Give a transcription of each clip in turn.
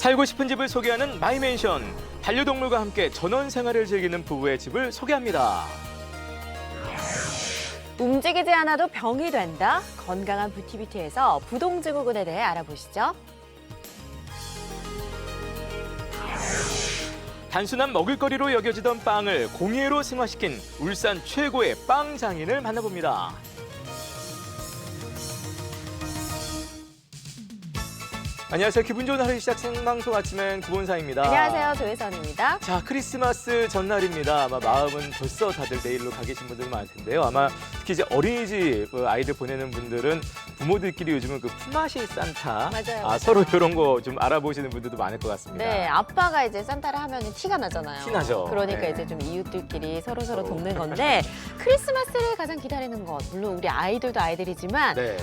살고 싶은 집을 소개하는 마이맨션. 반려동물과 함께 전원 생활을 즐기는 부부의 집을 소개합니다. 움직이지 않아도 병이 된다? 건강한 뷰티뷰티에서 부동증후군에 대해 알아보시죠. 단순한 먹을거리로 여겨지던 빵을 공예로 승화시킨 울산 최고의 빵 장인을 만나봅니다. 안녕하세요. 기분 좋은 하루 시작 생방송 아침엔 구본사입니다. 안녕하세요. 조혜선입니다. 자, 크리스마스 전날입니다. 아마 마음은 벌써 다들 내일로 가 계신 분들 많을 텐데요. 아마 특히 이제 어린이집 아이들 보내는 분들은 부모들끼리 요즘은 그 품앗이 산타 맞아요. 서로 이런 거 좀 알아보시는 분들도 많을 것 같습니다. 네, 아빠가 이제 산타를 하면 티가 나잖아요. 티 나죠. 그러니까 네. 이제 좀 이웃들끼리 서로 돕는 건데 크리스마스를 가장 기다리는 것, 물론 우리 아이들도 아이들이지만 네.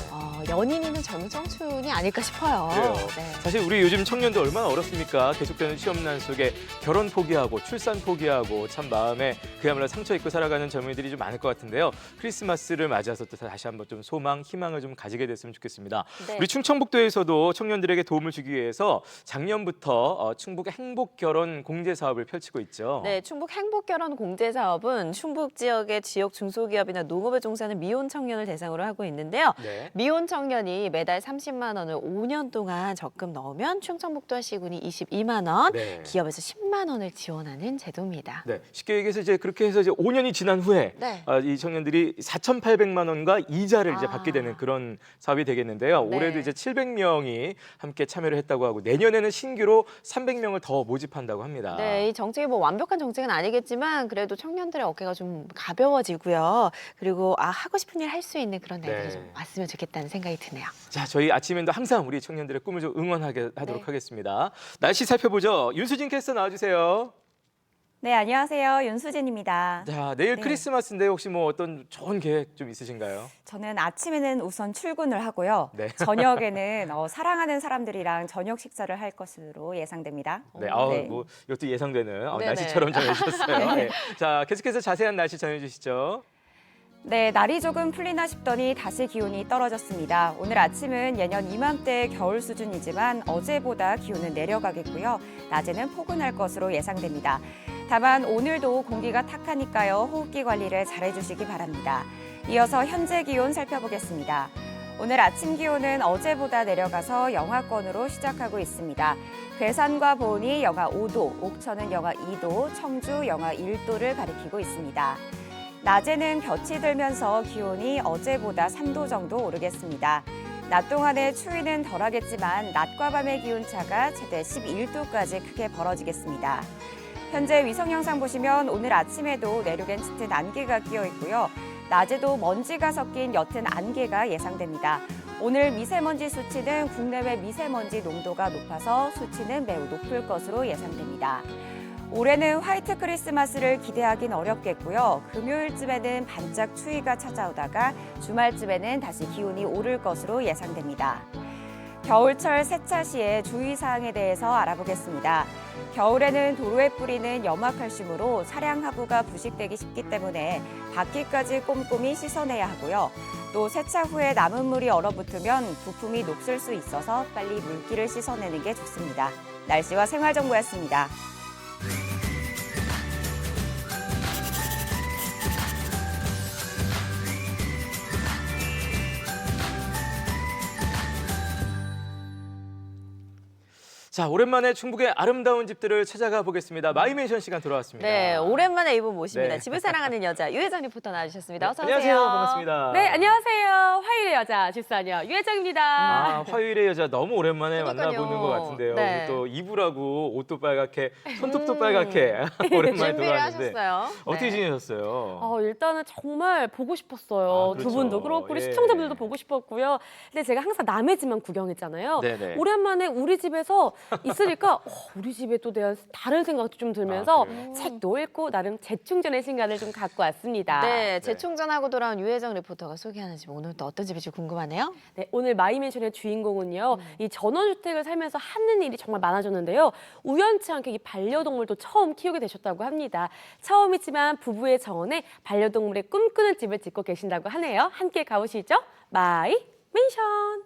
연인이는 젊은 청춘이 아닐까 싶어요. 그래요. 네. 사실 우리 요즘 청년도 얼마나 어렵습니까? 계속되는 시험난 속에 결혼 포기하고 출산 포기하고 참 마음에 그야말로 상처 입고 살아가는 젊은이들이 좀 많을 것 같은데요. 크리스마스를 맞아서 또 다시 한번 좀 소망, 희망을 좀 가지게 됐으면 좋겠습니다. 네. 우리 충청북도에서도 청년들에게 도움을 주기 위해서 작년부터 충북 행복결혼 공제 사업을 펼치고 있죠. 네, 충북 행복결혼 공제 사업은 충북 지역의 지역 중소기업이나 농업에 종사하는 미혼 청년을 대상으로 하고 있는데요. 네. 미혼 청년이 매달 30만 원을 5년 동안 적금 넣으면 충청북도와 시군이 22만 원, 네. 기업에서 10만 원을 지원하는 제도입니다. 네, 쉽게 얘기해서 이제 그렇게 해서 이제 5년이 지난 후에 네. 이 청년들이 4,800만 원과 이자를 이제 받게 되는 그런 사업이 되겠는데요. 네. 올해도 이제 700명이 함께 참여를 했다고 하고 내년에는 신규로 300명을 더 모집한다고 합니다. 네, 이 정책이 뭐 완벽한 정책은 아니겠지만 그래도 청년들의 어깨가 좀 가벼워지고요. 그리고 하고 싶은 일 할 수 있는 그런 날들이 네. 좀 왔으면 좋겠다는 생각이 드네요. 자, 저희 아침엔도 항상 우리 청년들의 꿈을 좀 응원하도록 네. 하겠습니다. 날씨 살펴보죠. 윤수진 캐스터 나와주세요. 네, 안녕하세요. 윤수진입니다. 자, 내일 네. 크리스마스인데 혹시 뭐 어떤 좋은 계획 좀 있으신가요? 저는 아침에는 우선 출근을 하고요. 네. 저녁에는 사랑하는 사람들이랑 저녁 식사를 할 것으로 예상됩니다. 네, 네. 뭐 이것도 예상되는 네네. 날씨처럼 정해주셨어요. 네. 자, 계속해서 자세한 날씨 전해주시죠. 네, 날이 조금 풀리나 싶더니 다시 기온이 떨어졌습니다. 오늘 아침은 예년 이맘때의 겨울 수준이지만 어제보다 기온은 내려가겠고요. 낮에는 포근할 것으로 예상됩니다. 다만 오늘도 공기가 탁하니까요. 호흡기 관리를 잘해주시기 바랍니다. 이어서 현재 기온 살펴보겠습니다. 오늘 아침 기온은 어제보다 내려가서 영하권으로 시작하고 있습니다. 괴산과 보은이 영하 5도, 옥천은 영하 2도, 청주 영하 1도를 가리키고 있습니다. 낮에는 볕이 들면서 기온이 어제보다 3도 정도 오르겠습니다. 낮 동안의 추위는 덜하겠지만 낮과 밤의 기온차가 최대 11도까지 크게 벌어지겠습니다. 현재 위성 영상 보시면 오늘 아침에도 내륙엔 짙은 안개가 끼어 있고요. 낮에도 먼지가 섞인 옅은 안개가 예상됩니다. 오늘 미세먼지 수치는 국내외 미세먼지 농도가 높아서 수치는 매우 높을 것으로 예상됩니다. 올해는 화이트 크리스마스를 기대하긴 어렵겠고요. 금요일쯤에는 반짝 추위가 찾아오다가 주말쯤에는 다시 기온이 오를 것으로 예상됩니다. 겨울철 세차 시에 주의사항에 대해서 알아보겠습니다. 겨울에는 도로에 뿌리는 염화칼슘으로 차량 하부가 부식되기 쉽기 때문에 바퀴까지 꼼꼼히 씻어내야 하고요. 또 세차 후에 남은 물이 얼어붙으면 부품이 녹슬 수 있어서 빨리 물기를 씻어내는 게 좋습니다. 날씨와 생활정보였습니다. 자, 오랜만에 충북의 아름다운 집들을 찾아가 보겠습니다. 마이메이션 시간 돌아왔습니다. 네, 오랜만에 이분 모십니다. 네. 집을 사랑하는 여자 유혜정 리포터 나와주셨습니다. 어서 오세요. 안녕하세요. 반갑습니다. 네, 안녕하세요. 화요일의 여자 집사녀 유혜정입니다. 화요일의 여자 너무 오랜만에 그러니까요. 만나보는 것 같은데요. 네. 우리 또 이불하고 옷도 빨갛게, 손톱도 빨갛게 오랜만에 준비를 돌아왔는데 하셨어요. 어떻게 네. 지내셨어요? 일단은 정말 보고 싶었어요. 그렇죠. 두 분도 그렇고 우리 예. 시청자분들도 보고 싶었고요. 근데 제가 항상 남의 집만 구경했잖아요. 네네. 오랜만에 우리 집에서 있으니까 우리 집에 또 대한 다른 생각도 좀 들면서 그래요? 책도 읽고 나름 재충전의 시간을 좀 갖고 왔습니다. 네, 재충전하고 돌아온 유혜정 리포터가 소개하는 집 오늘 또 어떤 집일지 궁금하네요. 네, 오늘 마이맨션의 주인공은요. 이 전원주택을 살면서 하는 일이 정말 많아졌는데요. 우연치 않게 이 반려동물도 처음 키우게 되셨다고 합니다. 처음이지만 부부의 정원에 반려동물의 꿈꾸는 집을 짓고 계신다고 하네요. 함께 가보시죠. 마이맨션.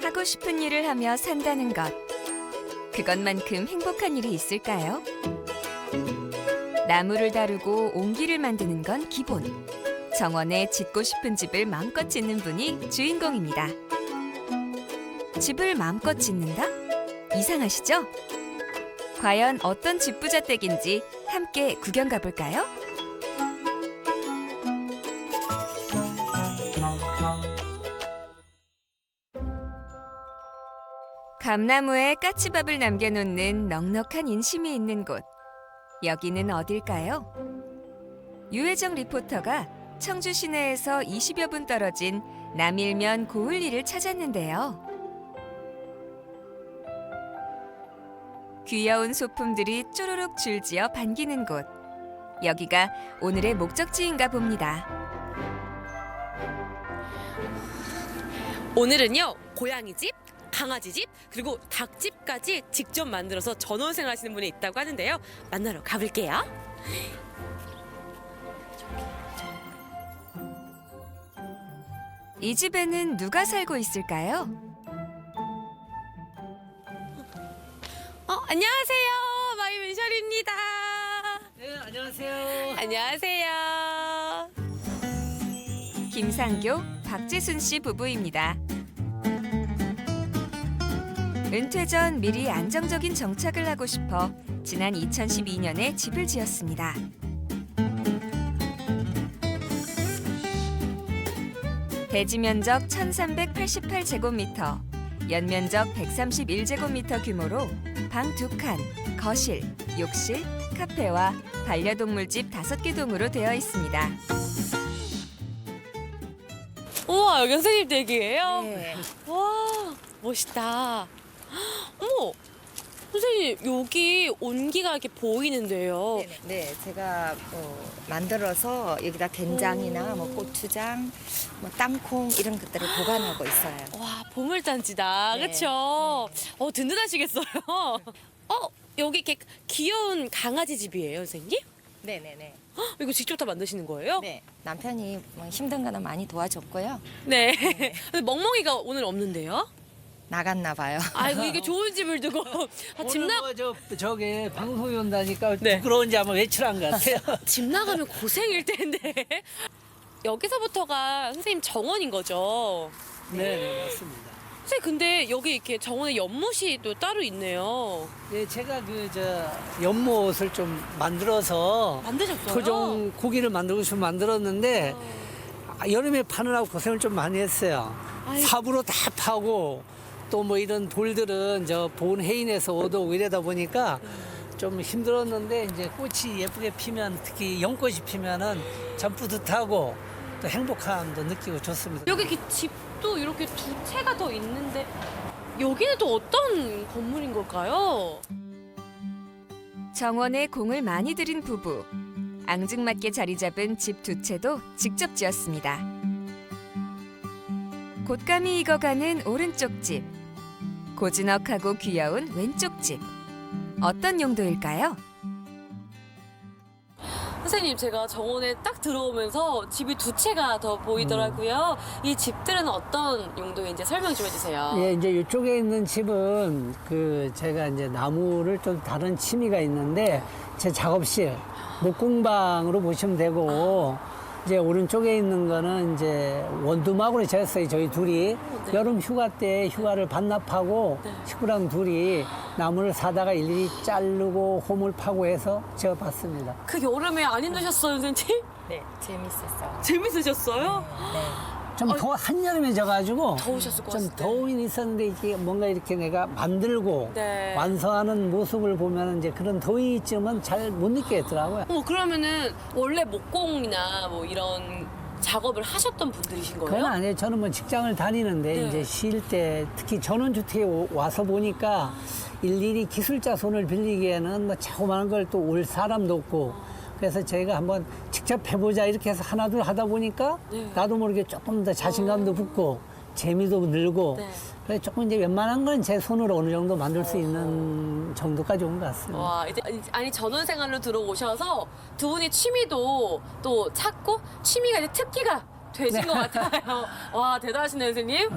하고 싶은 일을 하며 산다는 것. 그것만큼 행복한 일이 있을까요? 나무를 다루고 옹기를 만드는 건 기본. 정원에 짓고 싶은 집을 마음껏 짓는 분이 주인공입니다. 집을 마음껏 짓는다? 이상하시죠? 과연 어떤 집부자댁인지 함께 구경 가볼까요? 감나무에 까치밥을 남겨놓는 넉넉한 인심이 있는 곳. 여기는 어딜까요? 유혜정 리포터가 청주 시내에서 20여 분 떨어진 남일면 고을리를 찾았는데요. 귀여운 소품들이 쪼르륵 줄지어 반기는 곳. 여기가 오늘의 목적지인가 봅니다. 오늘은요, 고양이 집, 강아지 집, 그리고 닭집까지 직접 만들어서 전원생 하시는 분이 있다고 하는데요. 만나러 가볼게요. 이 집에는 누가 살고 있을까요? 안녕하세요. 마이맨셜입니다. 네, 안녕하세요. 안녕하세요. 김상교, 박재순 씨 부부입니다. 은퇴 전 미리 안정적인 정착을 하고 싶어 지난 2012년에 집을 지었습니다. 대지 면적 1388제곱미터, 연면적 131제곱미터 규모로 방 2칸, 거실, 욕실, 카페와 반려동물 집 5개 동으로 되어 있습니다. 우와, 여기 선생님 댁이에요? 네. 와, 멋있다. 어머, 선생님, 여기 온기가 이렇게 보이는데요. 네, 제가 만들어서 여기다 된장이나 뭐 고추장, 뭐 땅콩 이런 것들을 보관하고 있어요. 와, 보물단지다. 네. 그쵸? 든든하시겠어요? 여기 이렇게 귀여운 강아지 집이에요, 선생님? 네네네. 이거 직접 다 만드시는 거예요? 네, 남편이 뭐 힘든 거는 많이 도와줬고요. 네. 근데 멍멍이가 오늘 없는데요? 나갔나 봐요. 아이고, 이게 좋은 집을 두고. 집 저기 방송이 온다니까 네. 부끄러운지 아마 외출한 것 같아요. 집 나가면 고생일 텐데. 여기서부터가 선생님 정원인 거죠? 네, 맞습니다. 선생님, 근데 여기 이렇게 정원에 연못이 또 따로 있네요. 네, 제가 연못을 좀 만들어서 만드셨어요? 토종 고기를 만들고 싶어 만들었는데 여름에 파느라고 고생을 좀 많이 했어요. 아이고. 삽으로 다 파고 또 뭐 이런 돌들은 저 보온 해인에서 얻어오고 이러다 보니까 좀 힘들었는데 이제 꽃이 예쁘게 피면 특히 연꽃이 피면은 참 뿌듯하고 또 행복함도 느끼고 좋습니다. 여기 이렇게 집도 이렇게 2채가 더 있는데 여기는 또 어떤 건물인 걸까요? 정원에 공을 많이 들인 부부. 앙증맞게 자리 잡은 집 2채도 직접 지었습니다. 곶감이 익어가는 오른쪽 집. 고즈넉하고 귀여운 왼쪽 집. 어떤 용도일까요? 선생님, 제가 정원에 딱 들어오면서 집이 2채가 더 보이더라고요. 이 집들은 어떤 용도인지 설명 좀 해주세요. 예, 이제 이쪽에 있는 집은 제가 이제 나무를 좀 다른 취미가 있는데 제 작업실, 목공방으로 보시면 되고 이제 오른쪽에 있는 거는 이제 원두막으로 지었어요. 저희 둘이 네. 여름 휴가 때 휴가를 반납하고 식구랑 둘이 나무를 사다가 일일이 자르고 홈을 파고 해서 지어봤습니다. 그 여름에 안 힘드셨어요, 선생님? 네, 재밌었어요. 재밌으셨어요? 좀 한여름에 져가지고 더우셨을 것 좀 같은데. 더우긴 있었는데 이게 뭔가 이렇게 내가 만들고 네. 완성하는 모습을 보면 이제 그런 더위쯤은 잘 못 느끼겠더라고요. 그러면은 원래 목공이나 뭐 이런 작업을 하셨던 분들이신 거예요? 그건 아니에요. 저는 뭐 직장을 다니는데 네. 이제 쉴 때 특히 전원주택에 와서 보니까 일일이 기술자 손을 빌리기에는 뭐 자그마한 걸 또 올 사람도 없고 그래서 저희가 한번 직접 해보자 이렇게 해서 하나둘 하다 보니까 네. 나도 모르게 조금 더 자신감도 붙고 재미도 늘고 네. 그래서 조금 이제 웬만한 건 제 손으로 어느 정도 만들 수 있는 정도까지 온 것 같습니다. 와, 이제 아니 전원 생활로 들어오셔서 두 분이 취미도 또 찾고 취미가 이제 특기가 되신 것 같아요. 와, 대단하시네요, 선생님.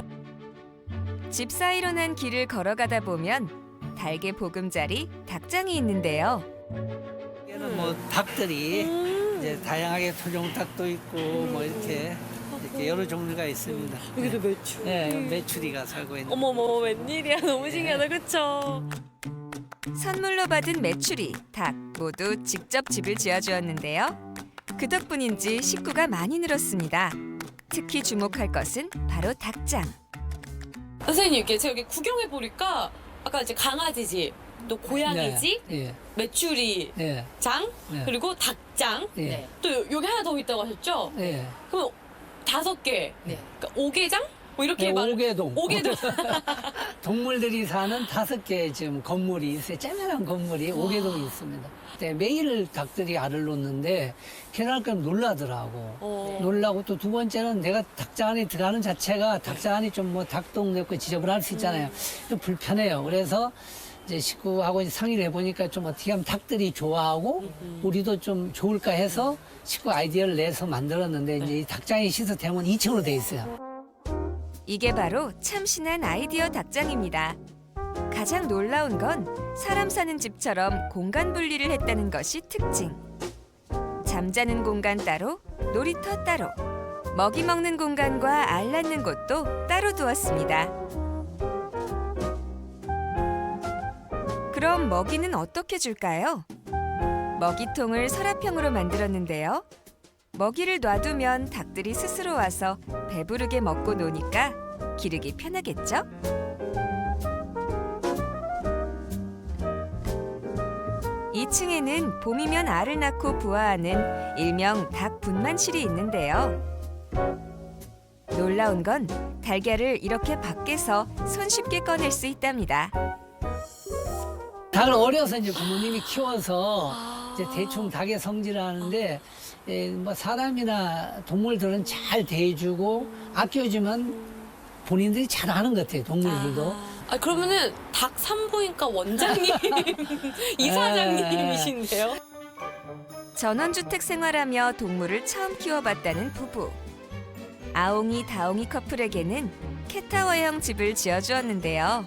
집 사이로 난 길을 걸어가다 보면 달개 보금자리 닭장이 있는데요. 얘는 뭐 닭들이 이제 다양하게 토종닭도 있고 뭐 이렇게 여러 종류가 있습니다. 여기도 매출. 네, 메추리가 살고 있는. 어머머, 웬일이야. 너무 신기하다, 그쵸? 선물로 받은 메추리, 닭 모두 직접 집을 지어주었는데요. 그 덕분인지 식구가 많이 늘었습니다. 특히 주목할 것은 바로 닭장. 선생님, 이게 제가 여기 구경해 보니까 아까 이제 강아지 집, 또 고양이 집, 예, 메추리 예, 장, 네. 그리고 닭장, 예, 또 여기 하나 더 있다고 하셨죠? 예. 그럼 5개, 네. 그러니까 5개장? 뭐 이렇게 말. 오개동. 5개동. 동물들이 사는 5개 지금 건물이 있어요. 쬐매난 건물이 오개동이 있습니다. 네, 매일 닭들이 알을 놓는데 걔네들 놀라더라고. 놀라고 또 두 번째는 내가 닭장 안에 들어가는 자체가 닭장 안이 좀 뭐 닭똥내고 지저분할 수 있잖아요. 좀 불편해요. 그래서 이제 식구하고 상의를 해보니까 좀 어떻게 하면 닭들이 좋아하고 우리도 좀 좋을까 해서 식구 아이디어를 내서 만들었는데 이제 이 닭장이 시스템은 2층으로 돼 있어요. 이게 바로 참신한 아이디어 닭장입니다. 가장 놀라운 건 사람 사는 집처럼 공간 분리를 했다는 것이 특징. 잠자는 공간 따로, 놀이터 따로, 먹이 먹는 공간과 알 낳는 곳도 따로 두었습니다. 그럼 먹이는 어떻게 줄까요? 먹이통을 서랍형으로 만들었는데요. 먹이를 놔두면 닭들이 스스로 와서 배부르게 먹고 노니까 기르기 편하겠죠? (2층에는) 봄이면 알을 낳고 부화하는 일명 닭 분만실이 있는데요. 놀라운 건 달걀을 이렇게 밖에서 손쉽게 꺼낼 수 있답니다. 닭을 어려서 이제 부모님이 키워서 이제 대충 닭의 성질을 하는데 뭐 사람이나 동물들은 잘 대해주고 아껴주면 본인들이 잘하는 것 같아요. 동물들도. 아, 그러면은 닭 산부인과 원장님, 이사장님이신데요? 전원주택 생활하며 동물을 처음 키워봤다는 부부. 아옹이 다옹이 커플에게는 캣타워형 집을 지어주었는데요.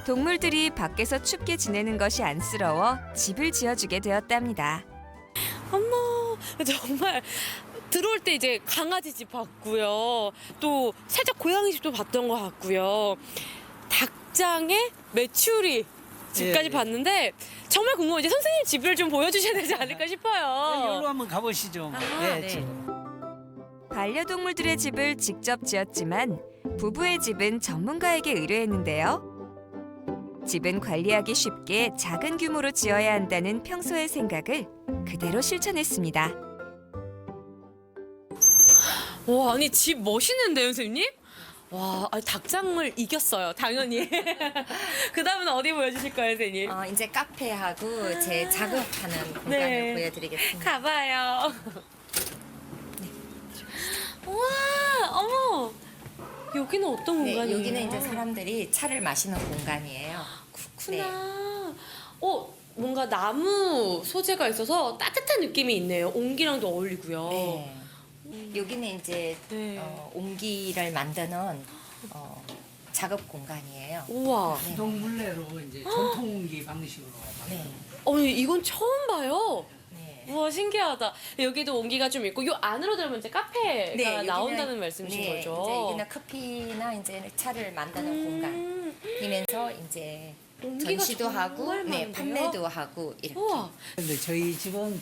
동물들이 밖에서 춥게 지내는 것이 안쓰러워 집을 지어주게 되었답니다. 어머, 정말 들어올 때 이제 강아지 집 봤고요. 또 살짝 고양이 집도 봤던 것 같고요. 닭장에 메추리 집까지 예, 예. 봤는데 정말 궁금해요. 이제 선생님 집을 좀 보여주셔야 되지 않을까 여기로 싶어요. 한번 가보시죠. 네. 지금. 반려동물들의 집을 직접 지었지만 부부의 집은 전문가에게 의뢰했는데요. 집은 관리하기 쉽게 작은 규모로 지어야 한다는 평소의 생각을 그대로 실천했습니다. 와, 아니 집 멋있는데요, 선생님? 와, 아니, 닭장을 이겼어요, 당연히. 그 다음은 어디 보여주실 거예요, 선생님? 이제 카페하고 제 작업하는 공간을 네. 보여드리겠습니다. 가봐요. 우와, 어머. 여기는 어떤 네, 공간이에요? 여기는 이제 사람들이 차를 마시는 공간이에요. 그렇구나. 뭔가 나무 소재가 있어서 따뜻한 느낌이 있네요. 온기랑도 어울리고요. 네. 여기는 이제 네. 옹기를 만드는 작업 공간이에요. 우와. 네. 동물내로 이제 전통기 방식으로. 네. 이건 처음 봐요. 네. 우와, 신기하다. 여기도 온기가 좀 있고, 요 안으로 들어오면 이제 카페가 여기는- 나온다는 말씀이신 네, 거죠? 이제 여기는 커피나 이제 차를 만드는 공간이면서 이제 온기가 전시도 하고, 정말 네, 많은데요? 판매도 하고 이렇게. 우와, 근데 저희 집은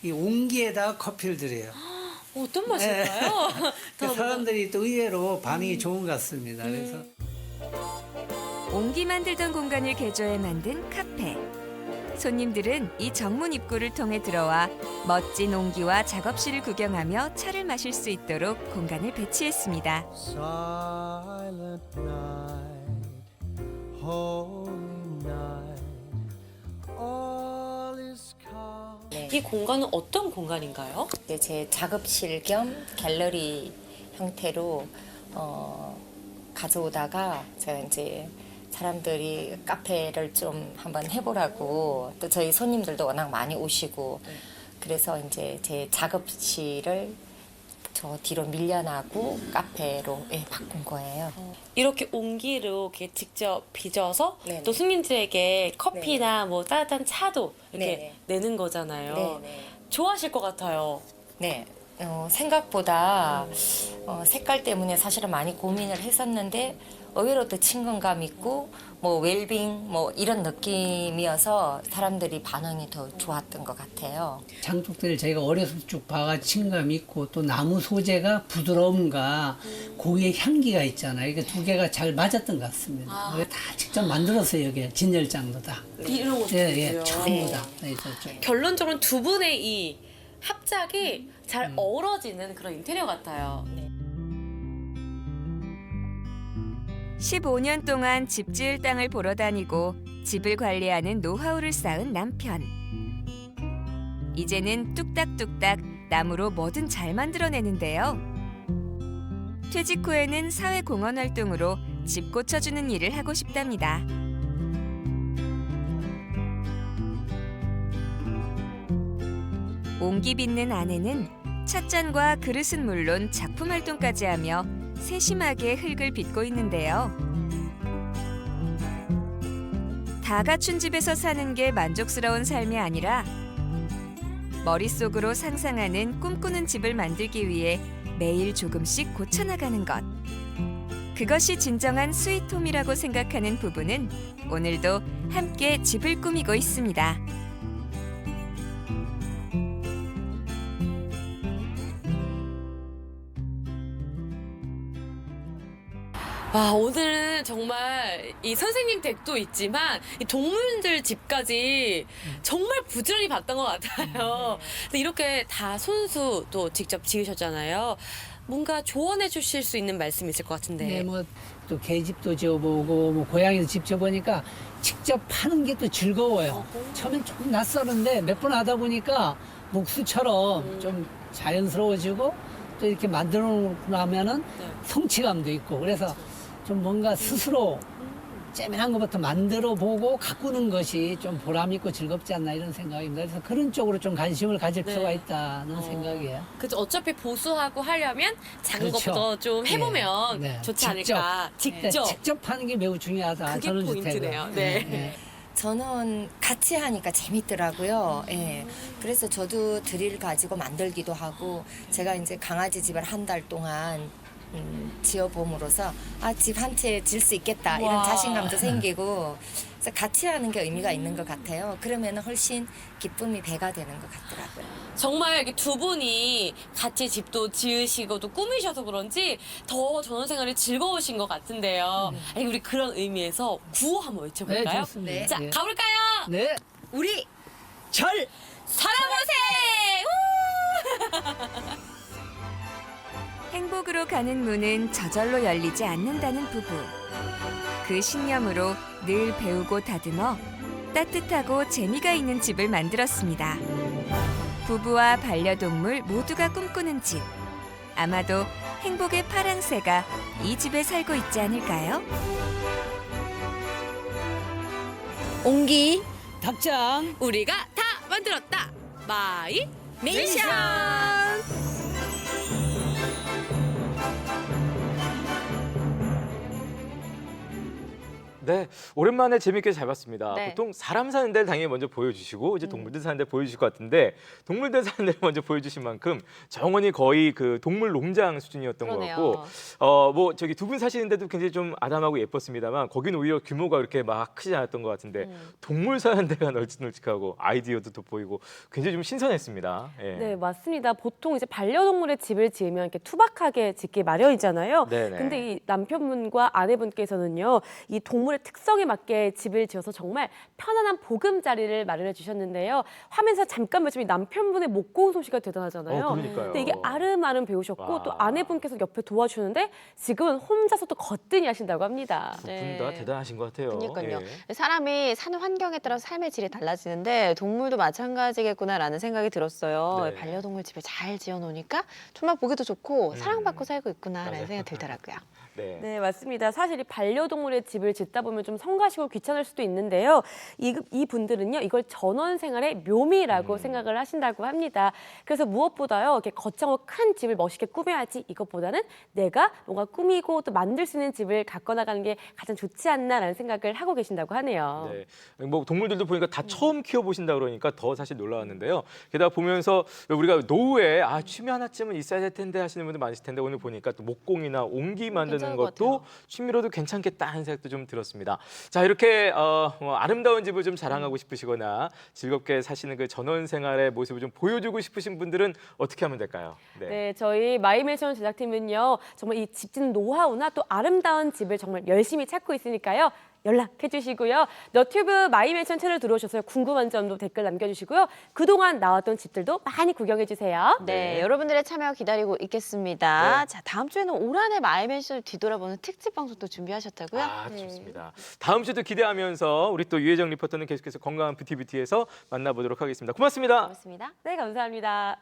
이 옹기에다가 커피를 드려요. 어떤 맛일까요? 그 사람들이 또 의외로 반응이 좋은 것 같습니다. 그래서 옹기 만들던 공간을 개조해 만든 카페. 손님들은 이 정문 입구를 통해 들어와 멋진 옹기와 작업실을 구경하며 차를 마실 수 있도록 공간을 배치했습니다. Silent night, holy night, all is calm. 이 공간은 어떤 공간인가요? 이제 제 작업실 겸 갤러리 형태로 가져오다가 제가 이제 사람들이 카페를 좀 한번 해보라고 또 저희 손님들도 워낙 많이 오시고 그래서 이제 제 작업실을 저 뒤로 밀려나고 카페로 바꾼 거예요. 이렇게 옹기로 이렇게 직접 빚어서 네네. 또 손님들에게 커피나 뭐 따뜻한 차도 이렇게 네네. 내는 거잖아요. 네네. 좋아하실 것 같아요. 네. 생각보다 색깔 때문에 사실은 많이 고민을 했었는데 의외로 더 친근감 있고 뭐 웰빙 뭐 이런 느낌이어서 사람들이 반응이 더 좋았던 것 같아요. 장독대를 저희가 어려서 쭉 봐가 친감 있고 또 나무 소재가 부드러움과 고유의 향기가 있잖아요. 이게 두 개가 잘 맞았던 것 같습니다. 이게 다 직접 만들었어요. 여기 진열장도 다. 이런 것도 예, 있고요. 전부 다. 네, 저쪽. 결론적으로 두 분의 이 합작이 잘 어우러지는 그런 인테리어 같아요. 15년 동안 집 지을 땅을 보러 다니고 집을 관리하는 노하우를 쌓은 남편. 이제는 뚝딱뚝딱 나무로 뭐든 잘 만들어내는데요. 퇴직 후에는 사회공헌 활동으로 집 고쳐주는 일을 하고 싶답니다. 옹기 빚는 아내는 찻잔과 그릇은 물론 작품 활동까지 하며 세심하게 흙을 빚고 있는데요. 다 갖춘 집에서 사는 게 만족스러운 삶이 아니라 머릿속으로 상상하는 꿈꾸는 집을 만들기 위해 매일 조금씩 고쳐나가는 것. 그것이 진정한 스위트홈이라고 생각하는 부부는 오늘도 함께 집을 꾸미고 있습니다. 와, 오늘은 정말 이 선생님 댁도 있지만 이 동물들 집까지 정말 부지런히 봤던 것 같아요. 근데 이렇게 다 손수 또 직접 지으셨잖아요. 뭔가 조언해 주실 수 있는 말씀 있을 것 같은데. 네, 뭐 또 개집도 지어보고 뭐 고양이도 집 지어보니까 직접 파는 게 또 즐거워요. 처음엔 조금 낯설은데 몇 번 하다 보니까 목수처럼 좀 자연스러워지고 또 이렇게 만들어 놓고 나면은 성취감도 있고 그래서 좀 뭔가 스스로 째면한 것부터 만들어 보고 가꾸는 것이 좀 보람 있고 즐겁지 않나 이런 생각입니다. 그래서 그런 쪽으로 좀 관심을 가질 필요가 있다는 생각이에요. 그죠. 어차피 보수하고 하려면 작은 그렇죠. 것부터 좀 해보면 네, 네. 좋지 직접. 않을까. 직접. 직접 하는 게 매우 중요하다. 그게 저는 포인트네요. 네. 저는 같이 하니까 재밌더라고요. 예. 그래서 저도 드릴 가지고 만들기도 하고 제가 이제 강아지 집을 한 달 동안 지어봄으로써 집 한 채 질 수 있겠다 이런 와. 자신감도 생기고 그래서 같이 하는 게 의미가 있는 것 같아요. 그러면 훨씬 기쁨이 배가 되는 것 같더라고요. 정말 이렇게 두 분이 같이 집도 지으시고 또 꾸미셔서 그런지 더 전원생활이 즐거우신 것 같은데요. 아니, 우리 그런 의미에서 구호 한번 외쳐볼까요? 네, 좋습니다. 네. 자, 네. 가볼까요? 네. 우리 절! 살아보세! 행복으로 가는 문은 저절로 열리지 않는다는 부부. 그 신념으로 늘 배우고 다듬어 따뜻하고 재미가 있는 집을 만들었습니다. 부부와 반려동물 모두가 꿈꾸는 집. 아마도 행복의 파랑새가 이 집에 살고 있지 않을까요? 옹기 닭장! 우리가 다 만들었다. 마이 미션! 네, 오랜만에 재밌게 잘 봤습니다. 네. 보통 사람 사는 데를 당연히 먼저 보여주시고 이제 동물들 사는 데 보여주실 것 같은데 동물들 사는 데를 먼저 보여주신 만큼 정원이 거의 그 동물 농장 수준이었던 것 그러네요. 같고 뭐 저기 두 분 사시는데도 굉장히 좀 아담하고 예뻤습니다만 거기는 오히려 규모가 그렇게 막 크지 않았던 것 같은데 동물 사는 데가 널찍널찍하고 아이디어도 돋보이고 굉장히 좀 신선했습니다. 예. 네, 맞습니다. 보통 이제 반려동물의 집을 지으면 이렇게 투박하게 짓기 마련이잖아요. 네네. 근데 이 남편분과 아내분께서는요, 이 동물의 특성에 맞게 집을 지어서 정말 편안한 보금자리를 마련해 주셨는데요. 화면에서 잠깐 보시면 남편분의 목공 솜씨가 대단하잖아요. 그러니까요. 근데 이게 아름아름 배우셨고 와. 또 아내분께서 옆에 도와주는데 지금은 혼자서 또 거뜬히 하신다고 합니다. 두 분 다 대단하신 것 같아요. 그러니까요. 예. 사람이 사는 환경에 따라서 삶의 질이 달라지는데 동물도 마찬가지겠구나라는 생각이 들었어요. 네. 반려동물 집을 잘 지어놓으니까 정말 보기도 좋고 사랑받고 살고 있구나라는 맞아요. 생각이 들더라고요. 네. 네, 맞습니다. 사실 이 반려동물의 집을 짓다 보면 좀 성가시고 귀찮을 수도 있는데요. 이 분들은요, 이걸 전원 생활의 묘미라고 생각을 하신다고 합니다. 그래서 무엇보다요, 이렇게 거창하고 큰 집을 멋있게 꾸며야지 이것보다는 내가 뭔가 꾸미고 또 만들 수 있는 집을 갖고 나가는 게 가장 좋지 않나라는 생각을 하고 계신다고 하네요. 네. 뭐 동물들도 보니까 다 처음 키워보신다 그러니까 더 사실 놀라웠는데요. 게다가 보면서 우리가 노후에 취미 하나쯤은 있어야 될 텐데 하시는 분들 많으실 텐데 오늘 보니까 또 목공이나 옹기 만드는 괜찮을 것 것도 같아요. 취미로도 괜찮겠다 하는 생각도 좀 들었습니다. 자, 이렇게 뭐 아름다운 집을 좀 자랑하고 싶으시거나 즐겁게 사시는 그 전원 생활의 모습을 좀 보여주고 싶으신 분들은 어떻게 하면 될까요? 네, 저희 마이맨션 제작팀은요, 정말 이 집 짓는 노하우나 또 아름다운 집을 정말 열심히 찾고 있으니까요. 연락해 주시고요. 너튜브 마이맨션 채널 들어오셔서 궁금한 점도 댓글 남겨주시고요. 그동안 나왔던 집들도 많이 구경해 주세요. 네, 여러분들의 참여 기다리고 있겠습니다. 네. 자, 다음 주에는 올 한해 마이맨션을 뒤돌아보는 특집 방송도 준비하셨다고요? 좋습니다. 다음 주도 기대하면서 우리 또 유혜정 리포터는 계속해서 건강한 뷰티뷰티에서 만나보도록 하겠습니다. 고맙습니다. 고맙습니다. 네, 감사합니다.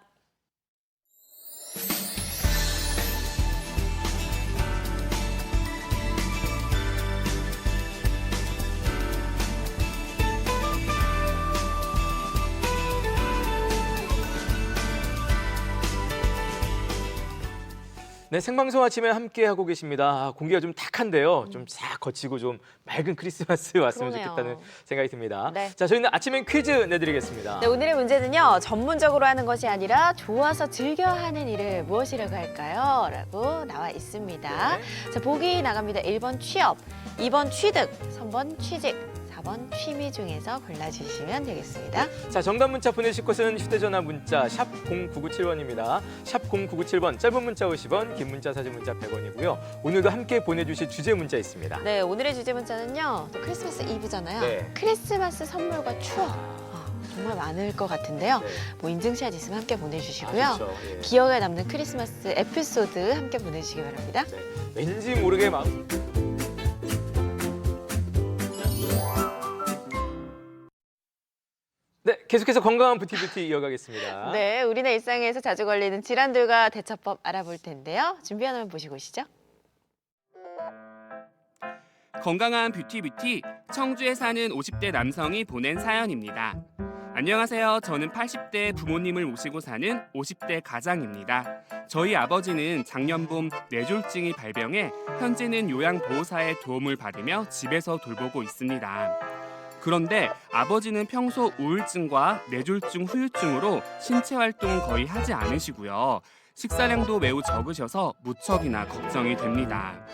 네, 생방송 아침에 함께 하고 계십니다. 공기가 좀 탁한데요. 좀 싹 거치고 좀 맑은 크리스마스 왔으면 그러네요. 좋겠다는 생각이 듭니다. 네. 자, 저희는 아침엔 퀴즈 내드리겠습니다. 네, 오늘의 문제는요. 전문적으로 하는 것이 아니라 좋아서 즐겨 하는 일을 무엇이라고 할까요? 라고 나와 있습니다. 네. 자, 보기 나갑니다. 1번 취업, 2번 취득, 3번 취직, 4번 취미 중에서 골라주시면 되겠습니다. 자, 정답 문자 보내실 곳은 휴대전화 문자 샵 0997번입니다. 샵 0997번, 짧은 문자 50원, 긴 문자 사진 문자 100원이고요. 오늘도 함께 보내주실 주제 문자 있습니다. 네, 오늘의 주제 문자는요. 또 크리스마스 이브잖아요. 네. 크리스마스 선물과 추억. 정말 많을 것 같은데요. 네. 뭐 인증샷 있으면 함께 보내주시고요. 좋죠. 예. 기억에 남는 크리스마스 에피소드 함께 보내주시기 바랍니다. 네. 왠지 모르게 마음. 네, 계속해서 건강한 뷰티뷰티 이어가겠습니다. 네, 우리네 일상에서 자주 걸리는 질환들과 대처법 알아볼 텐데요. 준비한 화면 보시고 오시죠. 건강한 뷰티 청주에 사는 50대 남성이 보낸 사연입니다. 안녕하세요. 저는 80대 부모님을 모시고 사는 50대 가장입니다. 저희 아버지는 작년 봄 뇌졸중이 발병해 현재는 요양보호사의 도움을 받으며 집에서 돌보고 있습니다. 그런데 아버지는 평소 우울증과 뇌졸중 후유증으로 신체 활동은 거의 하지 않으시고요. 식사량도 매우 적으셔서 무척이나 걱정이 됩니다.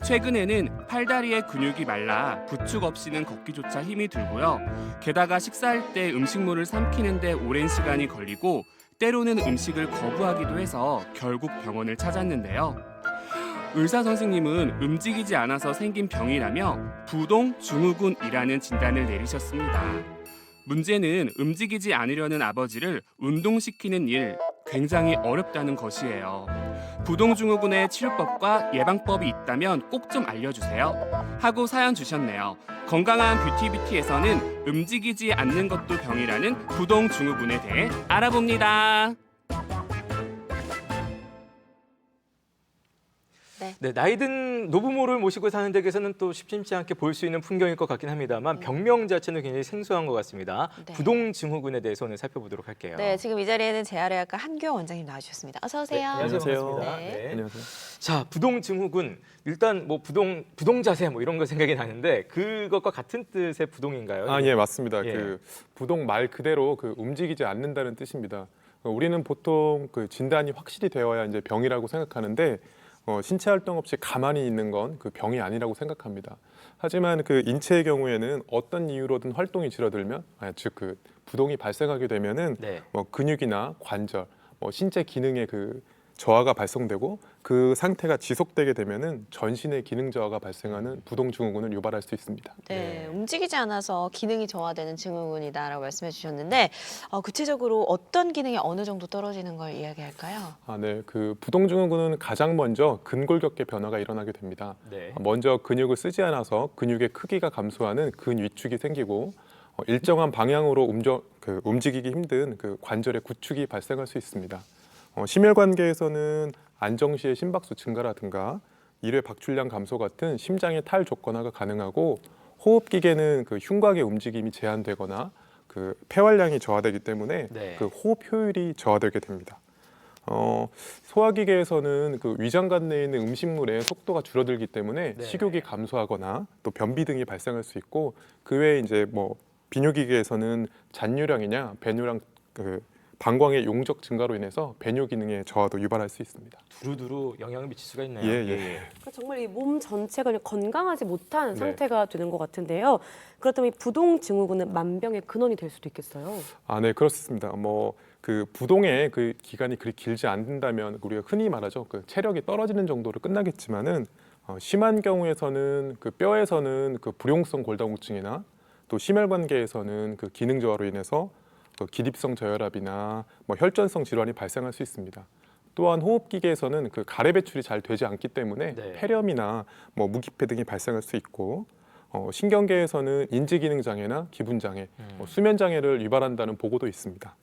최근에는 팔다리의 근육이 말라 부축 없이는 걷기조차 힘이 들고요. 게다가 식사할 때 음식물을 삼키는데 오랜 시간이 걸리고 때로는 음식을 거부하기도 해서 결국 병원을 찾았는데요. 의사 선생님은 움직이지 않아서 생긴 병이라며 부동증후군이라는 진단을 내리셨습니다. 문제는 움직이지 않으려는 아버지를 운동시키는 일, 굉장히 어렵다는 것이에요. 부동증후군의 치료법과 예방법이 있다면 꼭 좀 알려주세요. 하고 사연 주셨네요. 건강한 뷰티에서는 움직이지 않는 것도 병이라는 부동증후군에 대해 알아봅니다. 네, 나이든 노부모를 모시고 사는 댁에서는 또 쉽지 않게 볼 수 있는 풍경일 것 같긴 합니다만 병명 자체는 굉장히 생소한 것 같습니다. 네. 부동증후군에 대해서 오늘 살펴보도록 할게요. 네, 지금 이 자리에는 재활의학과 한규영 원장님 나와주셨습니다. 어서 오세요. 네, 안녕하세요. 반갑습니다. 네. 안녕하세요. 자, 부동증후군 일단 뭐 부동 자세 뭐 이런 거 생각이 나는데 그것과 같은 뜻의 부동인가요? 아, 예, 맞습니다. 예. 그 부동 말 그대로 그 움직이지 않는다는 뜻입니다. 우리는 보통 그 진단이 확실히 되어야 이제 병이라고 생각하는데 신체 활동 없이 가만히 있는 건 그 병이 아니라고 생각합니다. 하지만 그 인체의 경우에는 어떤 이유로든 활동이 줄어들면, 즉 그 부동이 발생하게 되면은 네. 뭐 근육이나 관절, 신체 기능의 그 저하가 발생되고 그 상태가 지속되게 되면은 전신의 기능 저하가 발생하는 부동증후군을 유발할 수 있습니다. 네, 움직이지 않아서 기능이 저하되는 증후군이다라고 말씀해 주셨는데 구체적으로 어떤 기능이 어느 정도 떨어지는 걸 이야기할까요? 아, 네. 그 부동증후군은 가장 먼저 근골격계 변화가 일어나게 됩니다. 네. 먼저 근육을 쓰지 않아서 근육의 크기가 감소하는 근위축이 생기고 일정한 방향으로 움직이기 힘든 그 관절의 구축이 발생할 수 있습니다. 심혈관계에서는 안정 시의 심박수 증가라든가 1회 박출량 감소 같은 심장의 탈 조건화가 가능하고 호흡기계는 그 흉곽의 움직임이 제한되거나 그 폐활량이 저하되기 때문에 네. 그 호흡 효율이 저하되게 됩니다. 소화기계에서는 그 위장관 내에 있는 음식물의 속도가 줄어들기 때문에 네. 식욕이 감소하거나 또 변비 등이 발생할 수 있고 그 외에 이제 뭐 비뇨기계에서는 잔뇨량이냐 배뇨량 그 방광의 용적 증가로 인해서 배뇨 기능의 저하도 유발할 수 있습니다. 두루두루 영향을 미칠 수가 있네요. 예. 그러니까 정말 이 몸 전체가 그냥 건강하지 못한 네. 상태가 되는 것 같은데요. 그렇다면 이 부동 증후군은 만병의 근원이 될 수도 있겠어요. 아, 네, 그렇습니다. 뭐 그 부동의 그 기간이 그리 길지 않는다면 우리가 흔히 말하죠. 그 체력이 떨어지는 정도로 끝나겠지만은 심한 경우에서는 그 뼈에서는 그 불용성 골다공증이나 또 심혈관계에서는 그 기능 저하로 인해서 그 기립성 저혈압이나 뭐 혈전성 질환이 발생할 수 있습니다. 또한 호흡기계에서는 그 가래 배출이 잘 되지 않기 때문에 네. 폐렴이나 뭐 무기폐 등이 발생할 수 있고 신경계에서는 인지 기능 장애나 기분 장애, 수면 장애를 유발한다는 보고도 있습니다.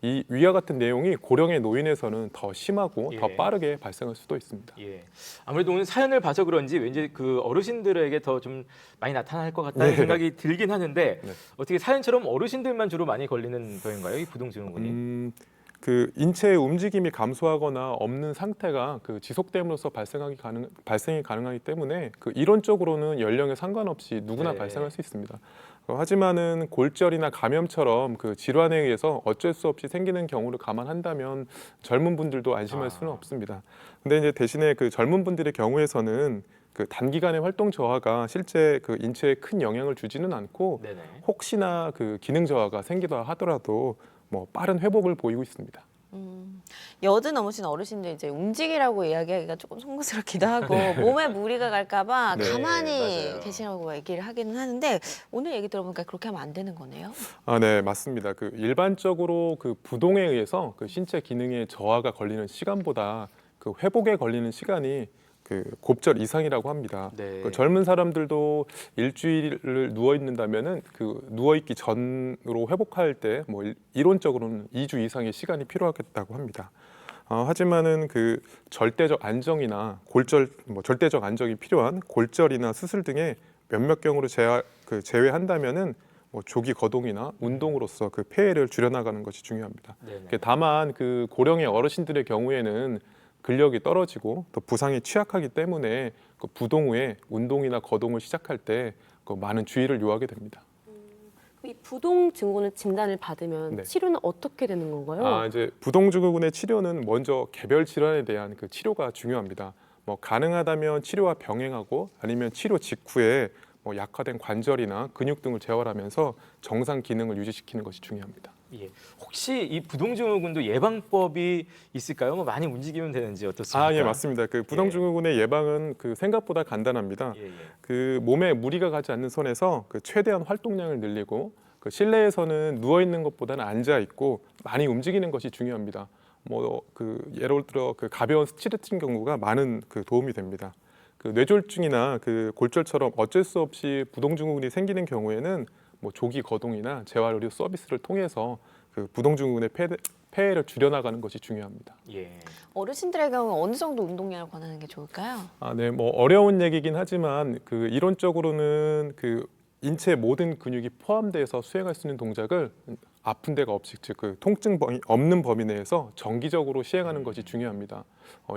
이 위와 같은 내용이 고령의 노인에서는 더 심하고 더 예. 빠르게 발생할 수도 있습니다. 예. 아무래도 오늘 사연을 봐서 그런지 왠지 그 어르신들에게 더 좀 많이 나타날 것 같다는 네. 생각이 들긴 하는데 네. 어떻게 사연처럼 어르신들만 주로 많이 걸리는 병인가요? 이 부동증후군이? 그 인체의 움직임이 감소하거나 없는 상태가 그 지속됨으로써 발생이 가능하기 때문에 그 이론적으로는 연령에 상관없이 누구나 네. 발생할 수 있습니다. 하지만은 골절이나 감염처럼 그 질환에 의해서 어쩔 수 없이 생기는 경우를 감안한다면 젊은 분들도 안심할 수는 없습니다. 근데 이제 대신에 그 젊은 분들의 경우에서는 그 단기간의 활동 저하가 실제 그 인체에 큰 영향을 주지는 않고 네네. 혹시나 그 기능 저하가 생기다 하더라도 뭐 빠른 회복을 보이고 있습니다. 여든 넘으신 어르신들 이제 움직이라고 이야기하기가 조금 송구스럽기도 하고 몸에 무리가 갈까봐 네, 가만히 맞아요. 계시라고 얘기를 하기는 하는데 오늘 얘기 들어보니까 그렇게 하면 안 되는 거네요. 아, 네, 맞습니다. 그 일반적으로 그 부동에 의해서 그 신체 기능의 저하가 걸리는 시간보다 그 회복에 걸리는 시간이 그 곱절 이상이라고 합니다. 네. 그 젊은 사람들도 일주일을 누워 있는다면은 그 누워 있기 전으로 회복할 때 뭐 이론적으로는 2주 이상의 시간이 필요하겠다고 합니다. 하지만은 그 절대적 안정이나 골절, 뭐 절대적 안정이 필요한 골절이나 수술 등의 몇몇 경우로 제외한다면은 뭐 조기 거동이나 운동으로서 그 폐해를 줄여나가는 것이 중요합니다. 네네. 다만 그 고령의 어르신들의 경우에는 근력이 떨어지고 또 부상에 취약하기 때문에 그 부동 후에 운동이나 거동을 시작할 때 그 많은 주의를 요하게 됩니다. 이 부동 증후군을 진단을 받으면 네. 치료는 어떻게 되는 건가요? 이제 부동증후군의 치료는 먼저 개별 질환에 대한 그 치료가 중요합니다. 뭐 가능하다면 치료와 병행하고 아니면 치료 직후에 뭐 약화된 관절이나 근육 등을 재활하면서 정상 기능을 유지시키는 것이 중요합니다. 예. 혹시 이 부동증후군도 예방법이 있을까요? 뭐 많이 움직이면 되는지 어떻습니까? 예, 맞습니다. 그 부동증후군의 예방은 그 생각보다 간단합니다. 예, 예. 그 몸에 무리가 가지 않는 선에서 그 최대한 활동량을 늘리고 그 실내에서는 누워 있는 것보다는 앉아 있고 많이 움직이는 것이 중요합니다. 뭐 그 예를 들어 그 가벼운 스트레칭 경우가 많은 그 도움이 됩니다. 그 뇌졸중이나 그 골절처럼 어쩔 수 없이 부동증후군이 생기는 경우에는 뭐 조기 거동이나 재활 의료 서비스를 통해서 그 부동증후군의 폐해를 줄여나가는 것이 중요합니다. 예. 어르신들의 경우 어느 정도 운동량을 권하는 게 좋을까요? 네, 뭐 어려운 얘기긴 하지만 그 이론적으로는 그 인체 모든 근육이 포함돼서 수행할 수 있는 동작을 아픈 데가 없이 즉 그 통증 없는 범위 내에서 정기적으로 시행하는 것이 중요합니다.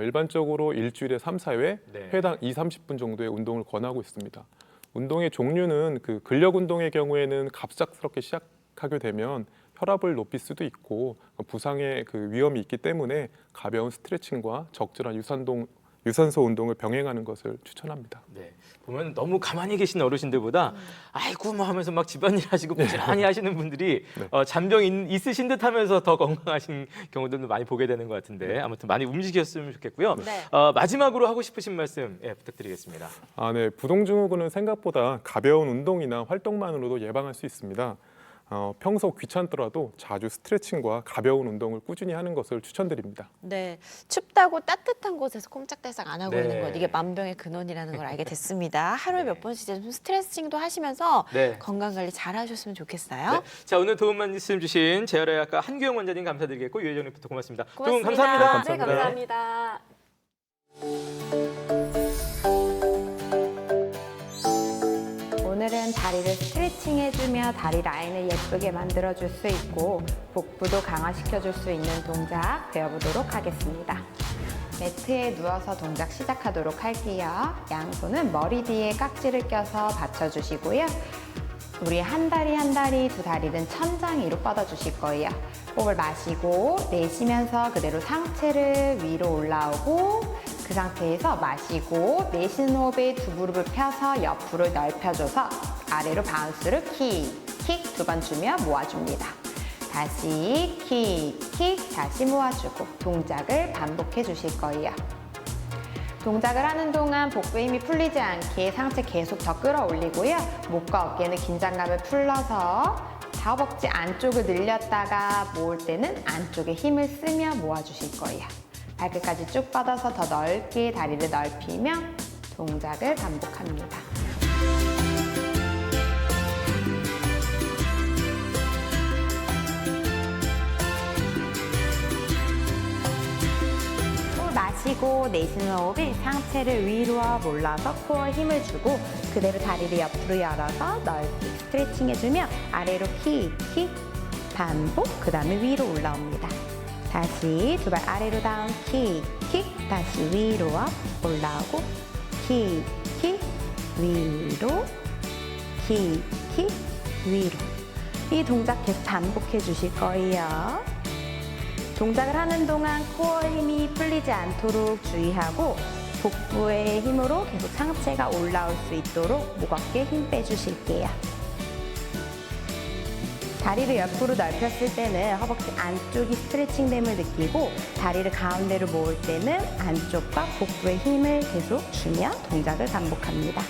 일반적으로 일주일에 3, 4회 네. 회당 2, 30분 정도의 운동을 권하고 있습니다. 운동의 종류는 그 근력 운동의 경우에는 갑작스럽게 시작하게 되면 혈압을 높일 수도 있고 부상의 그 위험이 있기 때문에 가벼운 스트레칭과 적절한 유산소 운동을 병행하는 것을 추천합니다. 네. 보면 너무 가만히 계신 어르신들보다 아이고 뭐 하면서 막 집안일 하시고 부지런히 하시는 분들이 네. 잔병 있으신 듯 하면서 더 건강하신 경우들도 많이 보게 되는 것 같은데 아무튼 많이 움직였으면 좋겠고요. 네. 마지막으로 하고 싶으신 말씀 부탁드리겠습니다. 네. 부동증후군은 생각보다 가벼운 운동이나 활동만으로도 예방할 수 있습니다. 평소 귀찮더라도 자주 스트레칭과 가벼운 운동을 꾸준히 하는 것을 추천드립니다. 네, 춥다고 따뜻한 곳에서 꼼짝달싹 안 하고 네. 있는 것 이게 만병의 근원이라는 걸 알게 됐습니다. 하루에 네. 몇 번씩 좀 스트레칭도 하시면서 네. 건강 관리 잘 하셨으면 좋겠어요. 네. 자, 오늘 도움 말씀 주신 재활의학과 한규영 원장님 감사드리겠고 유혜정 리포터 고맙습니다. 두 분 고맙습니다. 감사합니다. 네, 감사합니다. 다리를 스트레칭해주며 다리 라인을 예쁘게 만들어줄 수 있고 복부도 강화시켜줄 수 있는 동작 배워보도록 하겠습니다. 매트에 누워서 동작 시작하도록 할게요. 양손은 머리 뒤에 깍지를 껴서 받쳐주시고요. 우리 한 다리 두 다리는 천장 위로 뻗어주실 거예요. 호흡을 마시고 내쉬면서 그대로 상체를 위로 올라오고 그 상태에서 마시고 내쉬는 호흡에 두 무릎을 펴서 옆으로 넓혀줘서 아래로 바운스를 킥 두 번 주며 모아줍니다. 다시 킥 다시 모아주고 동작을 반복해 주실 거예요. 동작을 하는 동안 복부에 힘이 풀리지 않게 상체 계속 더 끌어올리고요. 목과 어깨는 긴장감을 풀러서 허벅지 안쪽을 늘렸다가 모을 때는 안쪽에 힘을 쓰며 모아주실 거예요. 발끝까지 쭉 뻗어서 더 넓게 다리를 넓히며 동작을 반복합니다. 마시고 내쉬는 호흡에 상체를 위로와 몰라서 코어에 힘을 주고 그대로 다리를 옆으로 열어서 넓게 스트레칭 해주며 아래로 킥 반복 그 다음에 위로 올라옵니다. 다시 두 발 아래로 다운 킥 다시 위로와 올라오고 킥 위로 킥 위로 이 동작 계속 반복해 주실 거예요. 동작을 하는 동안 코어의 힘이 풀리지 않도록 주의하고 복부의 힘으로 계속 상체가 올라올 수 있도록 목 어깨에 힘 빼주실게요. 다리를 옆으로 넓혔을 때는 허벅지 안쪽이 스트레칭됨을 느끼고 다리를 가운데로 모을 때는 안쪽과 복부의 힘을 계속 주며 동작을 반복합니다.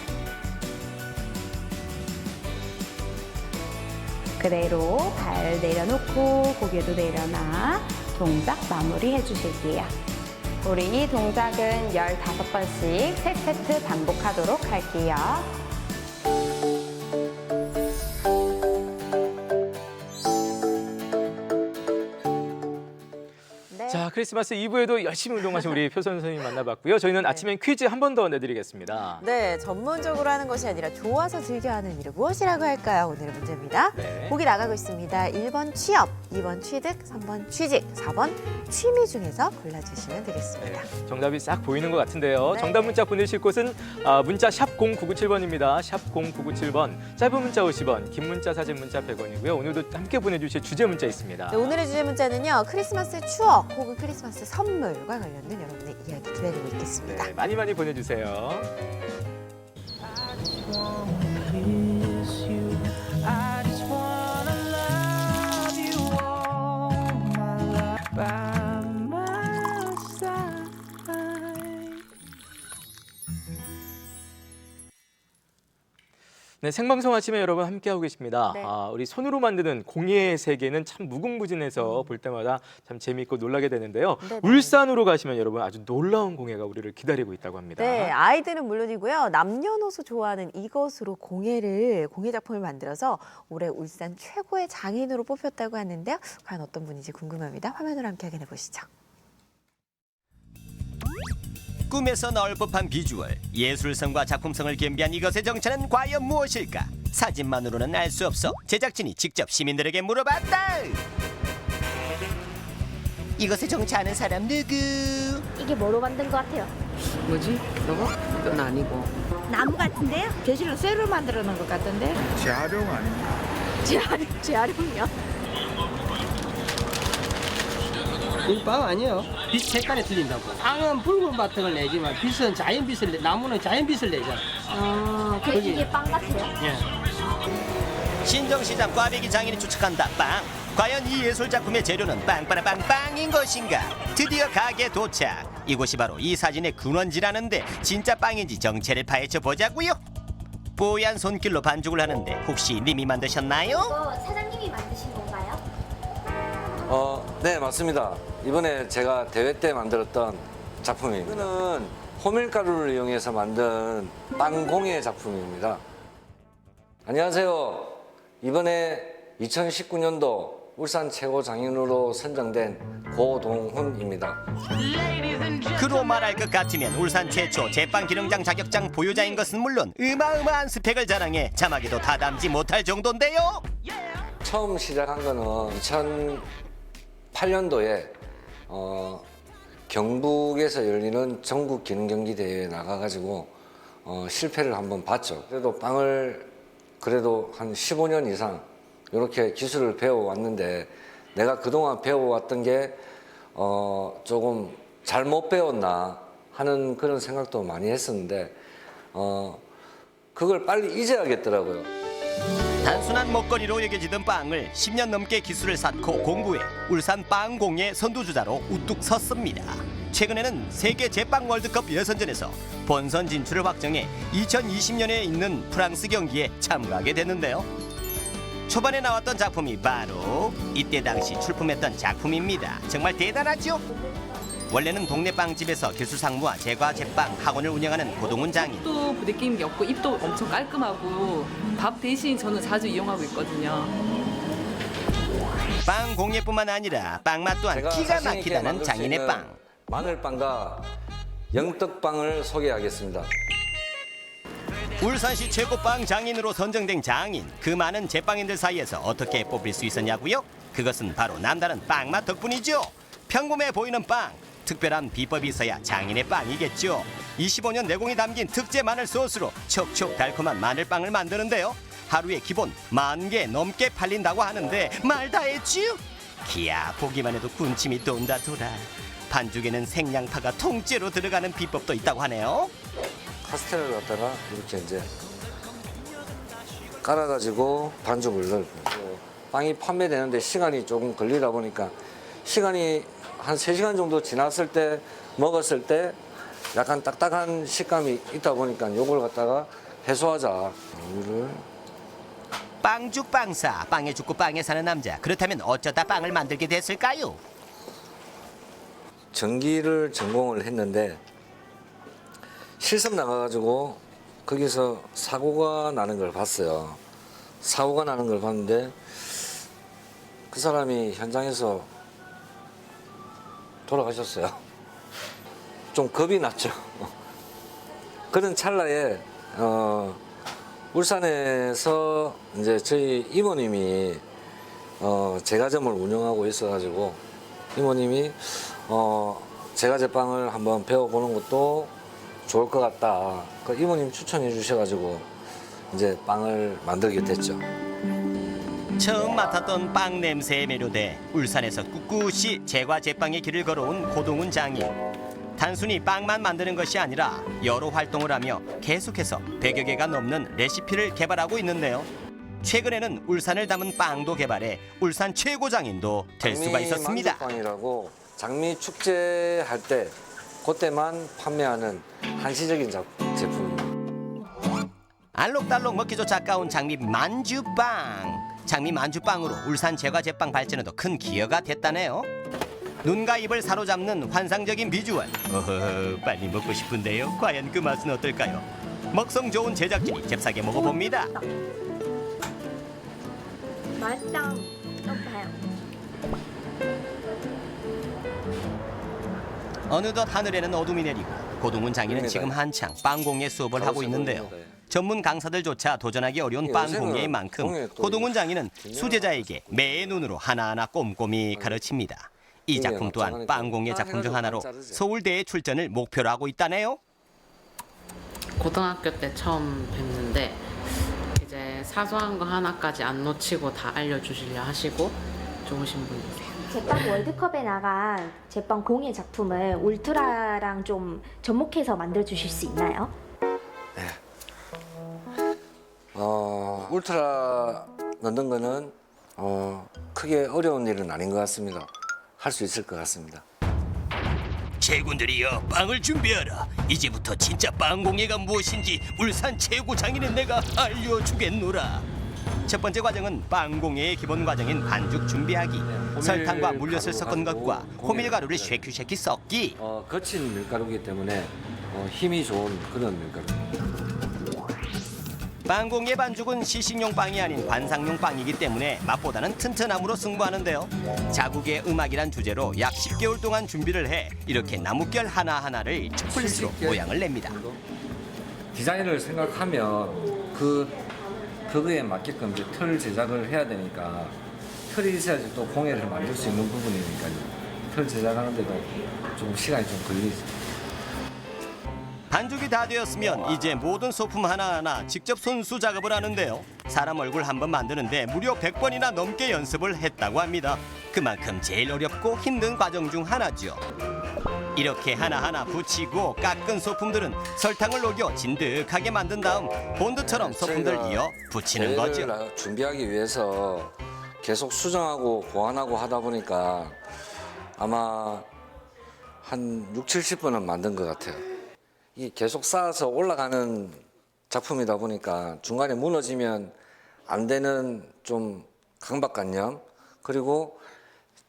그대로 발 내려놓고 고개도 내려놔 동작 마무리 해주실게요. 우리 이 동작은 15번씩 3세트 반복하도록 할게요. 자, 크리스마스 이브에도 열심히 운동하신 우리 표선 선생님 만나봤고요. 저희는 아침엔 퀴즈 한 번 더 내드리겠습니다. 네, 전문적으로 하는 것이 아니라 좋아서 즐겨 하는 일을 무엇이라고 할까요? 오늘의 문제입니다. 네. 보기 나가고 있습니다. 1번 취업, 2번 취득, 3번 취직, 4번 취미 중에서 골라주시면 되겠습니다. 네, 정답이 싹 보이는 것 같은데요. 네. 정답 문자 보내실 곳은 문자 샵 0997번입니다. 샵 0997번. 짧은 문자 50원, 긴 문자 사진 문자 100원이고요. 오늘도 함께 보내주실 주제 문자 있습니다. 네, 오늘의 주제 문자는요. 크리스마스 추억 혹은 크리스마스 선물과 관련된 여러분의 이야기 기다리고 있겠습니다. 네, 많이 보내주세요. 네, 생방송 아침에 여러분 함께하고 계십니다. 네. 우리 손으로 만드는 공예의 세계는 참 무궁무진해서 볼 때마다 참 재미있고 놀라게 되는데요. 네네. 울산으로 가시면 여러분 아주 놀라운 공예가 우리를 기다리고 있다고 합니다. 네, 아이들은 물론이고요. 남녀노소 좋아하는 이것으로 공예 작품을 만들어서 올해 울산 최고의 장인으로 뽑혔다고 하는데요. 과연 어떤 분인지 궁금합니다. 화면으로 함께 확인해 보시죠. 꿈에서 나올 법한 비주얼, 예술성과 작품성을 겸비한 이것의 정체는 과연 무엇일까? 사진만으로는 알 수 없어 제작진이 직접 시민들에게 물어봤다. 이것의 정체 아는 사람 누구? 이게 뭐로 만든 것 같아요? 뭐지? 로봇? 이건 아니고. 나무 같은데요? 대신에 쇠로 만들어 놓은 것 같던데? 재활용 아닙니까? 재활용이요? 밀빵 아니에요. 빛 색깔이 틀린다고. 빵은 붉은 바탕을 내지만 빛은 자연빛을 나무는 자연빛을 내잖아. 그래 이게 빵 같아요? 예. 신정시장 꽈배기 장인이 추측한다. 빵. 과연 이 예술 작품의 재료는 빵빠라빵빵인 것인가? 드디어 가게 도착. 이곳이 바로 이 사진의 근원지라는데 진짜 빵인지 정체를 파헤쳐 보자고요. 뽀얀 손길로 반죽을 하는데 혹시 님이 만드셨나요? 이거 사장님이 만드신 건가요? 네, 맞습니다. 이번에 제가 대회 때 만들었던 작품입니다. 이거는 호밀가루를 이용해서 만든 빵공예 작품입니다. 안녕하세요. 이번에 2019년도 울산 최고 장인으로 선정된 고동훈입니다. 그로 말할 것 같으면 울산 최초 제빵 기능장 자격장 보유자인 것은 물론 어마어마한 스펙을 자랑해 자막에도 다 담지 못할 정도인데요. 처음 시작한 거는 2008년도에 경북에서 열리는 전국 기능 경기 대회에 나가가지고 실패를 한번 봤죠. 그래도 빵을 그래도 한 15년 이상 이렇게 기술을 배워왔는데 내가 그동안 배워왔던 게 조금 잘못 배웠나 하는 그런 생각도 많이 했었는데 그걸 빨리 잊어야겠더라고요. 단순한 먹거리로 여겨지던 빵을 10년 넘게 기술을 쌓고 공부해 울산 빵공예 선두주자로 우뚝 섰습니다. 최근에는 세계 제빵 월드컵 예선전에서 본선 진출을 확정해 2020년에 있는 프랑스 경기에 참가하게 됐는데요. 초반에 나왔던 작품이 바로 이때 당시 출품했던 작품입니다. 정말 대단하죠? 원래는 동네 빵집에서 기술상무와 제과 제빵 학원을 운영하는 고동훈 장인. 또 부대끼는 게 없고 입도 엄청 깔끔하고 밥 대신 저는 자주 이용하고 있거든요. 빵 공예뿐만 아니라 빵 맛 또한 제가 기가 자신 있게 막히다는 만들 수 장인의 있는 빵. 마늘빵과 영떡빵을 소개하겠습니다. 울산시 최고빵 장인으로 선정된 장인. 그 많은 제빵인들 사이에서 어떻게 뽑힐 수 있었냐고요? 그것은 바로 남다른 빵맛 덕분이죠. 평범해 보이는 빵. 특별한 비법이 있어야 장인의 빵이겠죠. 25년 내공이 담긴 특제 마늘 소스로 촉촉 달콤한 마늘빵을 만드는데요. 하루에 기본 10,000개 넘게 팔린다고 하는데 말 다 했지요? 기야 보기만 해도 군침이 돈다 돌아. 반죽에는 생양파가 통째로 들어가는 비법도 있다고 하네요. 카스테라를 갖다가 이렇게 이제 깔아가지고 반죽을 넣고 빵이 판매되는데 시간이 조금 걸리다 보니까 시간이 한 3시간 정도 지났을 때 먹었을 때 약간 딱딱한 식감이 있다 보니까 요걸 갖다가 해소하자. 이거를 빵죽 빵사, 빵에 죽고 빵에 사는 남자. 그렇다면 어쩌다 빵을 만들게 됐을까요? 전기를 전공을 했는데 실습 나가가지고 거기서 사고가 나는 걸 봤어요. 사고가 나는 걸 봤는데 그 사람이 현장에서 돌아가셨어요. 좀 겁이 났죠. 그런 찰나에 울산에서 이제 저희 이모님이 제과점을 운영하고 있어가지고 이모님이 제과제빵을 한번 배워보는 것도 좋을 것 같다. 그 이모님 추천해 주셔가지고 이제 빵을 만들게 됐죠. 처음 맡았던 빵 냄새에 매료돼 울산에서 꿋꿋이 제과 제빵의 길을 걸어온 고동훈 장인. 단순히 빵만 만드는 것이 아니라 여러 활동을 하며 계속해서 100여 개가 넘는 레시피를 개발하고 있는데요. 최근에는 울산을 담은 빵도 개발해 울산 최고 장인도 될 수가 있었습니다. 만두빵이라고 장미 축제 할 때 그때만 판매하는 한시적인 제품입니다. 알록달록 먹기조차 아까운 장미 만주빵. 장미 만주빵으로 울산 제과 제빵 발전에도 큰 기여가 됐다네요. 눈과 입을 사로잡는 환상적인 비주얼. 어허, 빨리 먹고 싶은데요. 과연 그 맛은 어떨까요? 먹성 좋은 제작진이 잽싸게 먹어봅니다. 맛있다. 봐요. 어느덧 하늘에는 어둠이 내리고 고동훈 장인은 지금 한창 빵공예 수업을 하고 있는데요. 전문 강사들조차 도전하기 어려운 빵공예인 만큼 고동훈 장인은 수제자에게 매의 눈으로 하나하나 꼼꼼히 가르칩니다. 이 작품 또한 빵공예 작품 중 하나로 서울대에 출전을 목표로 하고 있다네요. 고등학교 때 처음 뵙는데 이제 사소한 거 하나까지 안 놓치고 다 알려주시려 하시고 좋으신 분이세요. 제빵 월드컵에 나간 제빵 공예 작품을 울트라랑 좀 접목해서 만들어 주실 수 있나요? 울트라 넣는 거는 크게 어려운 일은 아닌 것 같습니다. 할 수 있을 것 같습니다. 제군들이여 빵을 준비하라. 이제부터 진짜 빵공예가 무엇인지 울산 최고 장인은 내가 알려주겠노라. 첫 번째 과정은 빵공예의 기본 과정인 반죽 준비하기. 설탕과 물엿을 섞은 것과 호밀가루를 쉐키쉐키 섞기. 거친 밀가루이기 때문에 힘이 좋은 그런 밀가루. 빵공예 반죽은 시식용 빵이 아닌 관상용 빵이기 때문에 맛보다는 튼튼함으로 승부하는데요. 자국의 음악이란 주제로 약 10개월 동안 준비를 해 이렇게 나뭇결 하나하나를 촛불수로 모양을 냅니다. 디자인을 생각하면 그거에 맞게끔 이제 틀 제작을 해야 되니까 틀이 있어야지 또 공예를 만들 수 있는 부분이니까요. 틀 제작하는데도 좀 시간이 좀 걸리죠. 반죽이 다 되었으면 이제 모든 소품 하나하나 직접 손수 작업을 하는데요. 사람 얼굴 한 번 만드는데 무려 100번이나 넘게 연습을 했다고 합니다. 그만큼 제일 어렵고 힘든 과정 중 하나죠. 이렇게 하나하나 붙이고 깎은 소품들은 설탕을 녹여 진득하게 만든 다음 본드처럼 소품들 이어 붙이는 거죠. 준비하기 위해서 계속 수정하고 보완하고 하다 보니까 아마 한 6, 70번은 만든 것 같아요. 이 계속 쌓아서 올라가는 작품이다 보니까 중간에 무너지면 안 되는 좀 강박관념, 그리고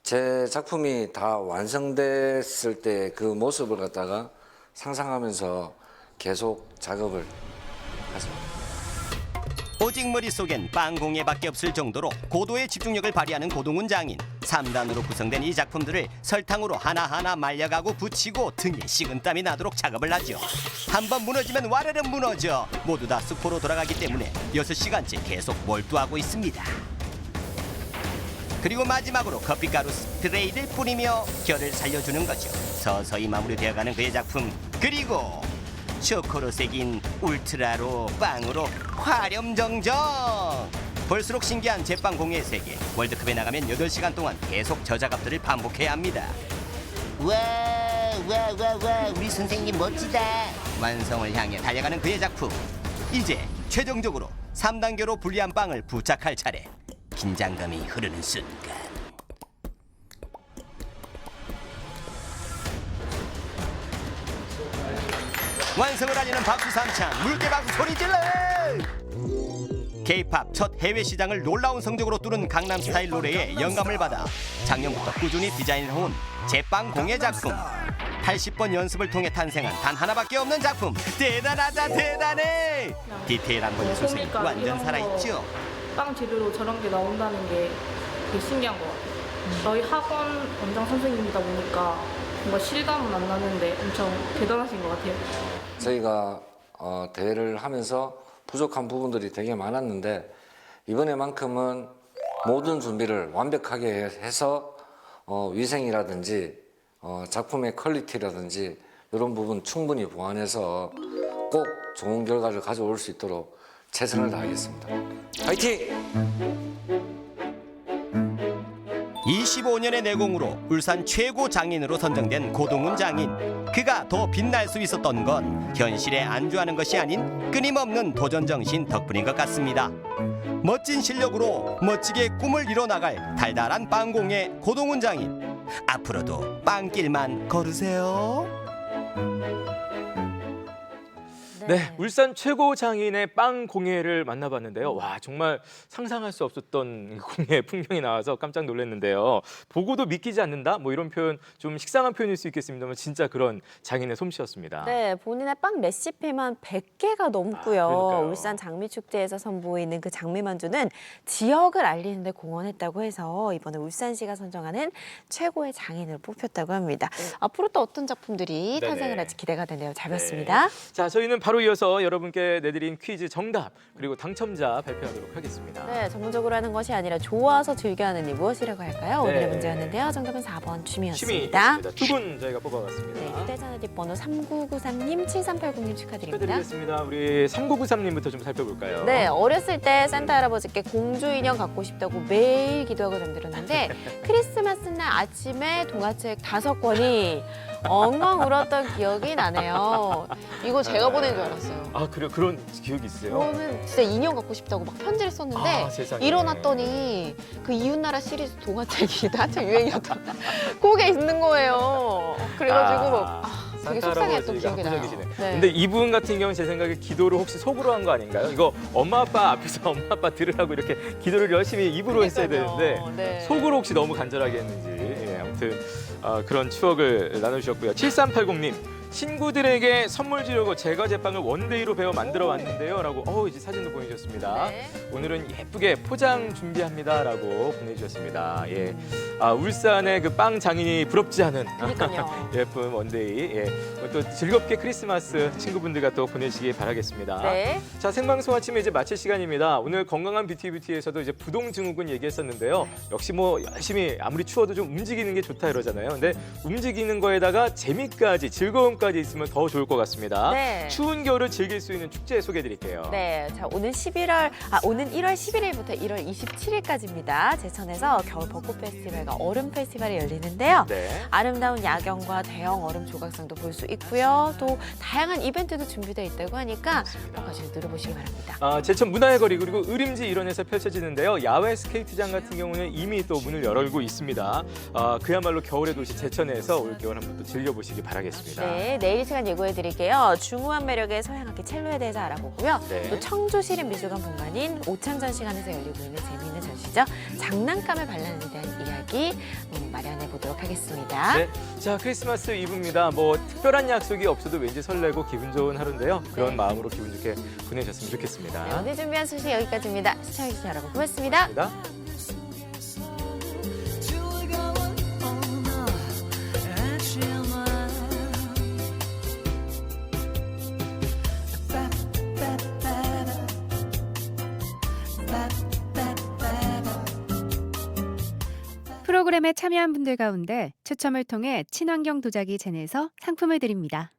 제 작품이 다 완성됐을 때 그 모습을 갖다가 상상하면서 계속 작업을 하죠. 오직 머릿속엔 빵공예밖에 없을 정도로 고도의 집중력을 발휘하는 고동훈 장인. 3단으로 구성된 이 작품들을 설탕으로 하나하나 말려가고 붙이고 등에 식은땀이 나도록 작업을 하죠. 한번 무너지면 와르르 무너져 모두 다 수포로 돌아가기 때문에 6시간째 계속 몰두하고 있습니다. 그리고 마지막으로 커피가루 스프레이를 뿌리며 결을 살려주는 거죠. 서서히 마무리되어가는 그의 작품. 그리고 초코로 새긴 울트라로 빵으로 화렴정정. 볼수록 신기한 제빵 공예의 세계. 월드컵에 나가면 8시간 동안 계속 저 작업들을 반복해야 합니다. 와 우리 선생님 멋지다. 완성을 향해 달려가는 그의 작품. 이제 최종적으로 3단계로 분리한 빵을 부착할 차례. 긴장감이 흐르는 순간. 완성을 알리는 박수 삼창, 물개 박수 소리 질러! K-팝 첫 해외 시장을 놀라운 성적으로 뚫은 강남 스타일 노래에 영감을 받아 작년부터 꾸준히 디자인해온 제빵 공예 작품. 80번 연습을 통해 탄생한 단 하나밖에 없는 작품. 대단하다 대단해! 디테일한 건 예술색이 완전 살아있죠? 빵 재료로 저런 게 나온다는 게 되게 신기한 것 같아요. 저희 학원 원장 선생님이다 보니까 뭔가 실감은 안 나는데 엄청 대단하신 것 같아요. 저희가 대회를 하면서 부족한 부분들이 되게 많았는데 이번에만큼은 모든 준비를 완벽하게 해서 위생이라든지 작품의 퀄리티라든지 이런 부분 충분히 보완해서 꼭 좋은 결과를 가져올 수 있도록 최선을 다하겠습니다. 화이팅! 25년의 내공으로 울산 최고 장인으로 선정된 고동훈 장인. 그가 더 빛날 수 있었던 건 현실에 안주하는 것이 아닌 끊임없는 도전 정신 덕분인 것 같습니다. 멋진 실력으로 멋지게 꿈을 이뤄나갈 달달한 빵공예 고동훈 장인. 앞으로도 빵길만 걸으세요. 네, 울산 최고 장인의 빵 공예를 만나봤는데요. 와, 정말 상상할 수 없었던 공예 풍경이 나와서 깜짝 놀랐는데요. 보고도 믿기지 않는다? 뭐 이런 표현 좀 식상한 표현일 수 있겠습니다만 진짜 그런 장인의 솜씨였습니다. 네, 본인의 빵 레시피만 100개가 넘고요. 그러니까요. 울산 장미축제에서 선보이는 그 장미만두는 지역을 알리는 데 공헌했다고 해서 이번에 울산시가 선정하는 최고의 장인을 뽑혔다고 합니다. 앞으로 또 어떤 작품들이 네네. 탄생을 할지 기대가 되네요. 잘 봤습니다. 자, 저희는 바로 이어서 여러분께 내드린 퀴즈 정답 그리고 당첨자 발표하도록 하겠습니다. 네, 전문적으로 하는 것이 아니라 좋아서 즐겨하는 일 무엇이라고 할까요? 네. 오늘의 문제였는데요. 정답은 4번 취미 취미였습니다. 두 분 저희가 뽑아봤습니다. 네, 휴대전화 뒷번호 3993님, 7380님 축하드립니다. 축하드리겠습니다. 우리 3993님부터 좀 살펴볼까요? 네, 어렸을 때 산타 할아버지께 공주 인형 갖고 싶다고 매일 기도하고 잠들었는데 크리스마스 날 아침에 동화책 5권이 엉엉 울었던 기억이 나네요. 이거 제가 보낸 줄 알았어요. 아, 그래요? 그런 기억이 있어요? 저는 진짜 인형 갖고 싶다고 막 편지를 썼는데 아, 세상에. 일어났더니 그 이웃나라 시리즈 동화책이 한참 유행이었던 그게 있는 거예요. 그래가지고 되게 속상했던 기억이 나요. 네. 근데 이분 같은 경우는 제 생각에 기도를 혹시 속으로 한 거 아닌가요? 이거 엄마 아빠 앞에서 엄마 아빠 들으라고 이렇게 기도를 열심히 입으로 했어야 되는데 네. 속으로 혹시 너무 간절하게 했는지. 예, 아무튼 그런 추억을 나눠주셨고요. 7380님. 친구들에게 선물 주려고 제과 제빵을 원데이로 배워 만들어 왔는데요. 라고 이제 사진도 보내주셨습니다. 네. 오늘은 예쁘게 포장 준비합니다. 라고 보내주셨습니다. 예. 울산의 그 빵 장인이 부럽지 않은 그러니까요. 예쁜 원데이. 예. 또 즐겁게 크리스마스 친구분들과 또 보내시기 바라겠습니다. 네. 자, 생방송 아침에 이제 마칠 시간입니다. 오늘 건강한 뷰티에서도 이제 부동증후군 얘기했었는데요. 역시 뭐 열심히 아무리 추워도 좀 움직이는 게 좋다 이러잖아요. 근데 움직이는 거에다가 재미까지 즐거움까지 있으면 더 좋을 것 같습니다. 네. 추운 겨울을 즐길 수 있는 축제 소개해드릴게요. 네, 자 오는 1월 11일부터 1월 27일까지입니다. 제천에서 겨울 벚꽃 페스티벌과 얼음 페스티벌이 열리는데요. 네. 아름다운 야경과 대형 얼음 조각상도 볼 수 있고요. 또 다양한 이벤트도 준비되어 있다고 하니까 꼭 같이 들어보시기 바랍니다. 제천 문화의 거리 그리고 의림지 일원에서 펼쳐지는데요. 야외 스케이트장 같은 경우는 이미 또 문을 열고 있습니다. 그야말로 겨울의 도시 제천에서 올겨울 한번 또 즐겨보시기 바라겠습니다. 네, 내일 이 시간 예고해드릴게요. 중후한 매력의 서양악기 첼로에 대해서 알아보고요. 네. 또 청주시립 미술관 본관인 오찬전시관에서 열리고 있는 재미있는 전시죠. 장난감을 반란에 대한 이야기 마련해 보도록 하겠습니다. 네, 자 크리스마스 이브입니다. 뭐 특별한 약속이 없어도 왠지 설레고 기분 좋은 하루인데요. 그런 마음으로 기분 좋게 보내셨으면 좋겠습니다. 네, 오늘 준비한 소식 여기까지입니다. 시청해주신 여러분 고맙습니다. 감사합니다. 프로그램에 참여한 분들 가운데 추첨을 통해 친환경 도자기 젠에서 상품을 드립니다.